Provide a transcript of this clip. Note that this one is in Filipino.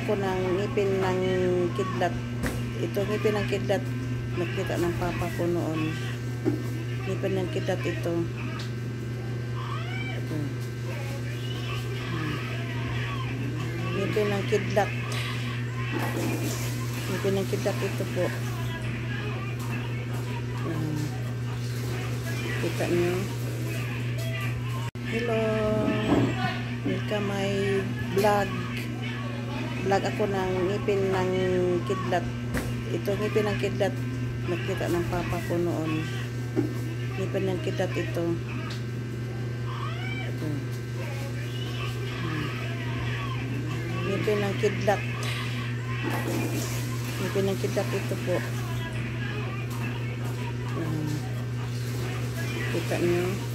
ako ng ngipin ng kidlat. Ito, ngipin ng kidlat. Nakita ng papa ko noon. Ngipin ng kidlat ito. Ito. Ngipin ng kidlat. Ngipin ng kidlat ito po. Kita nyo. Hello. Welcome my vlog. Vlog ako ng ngipin ng kidlat. Ito, ngipin ng kidlat. Nakita ng papa ko noon. Ngipin ng kidlat ito. Ito. Ngipin ng kidlat. Ngipin ng kidlat ito po. Kita nyo.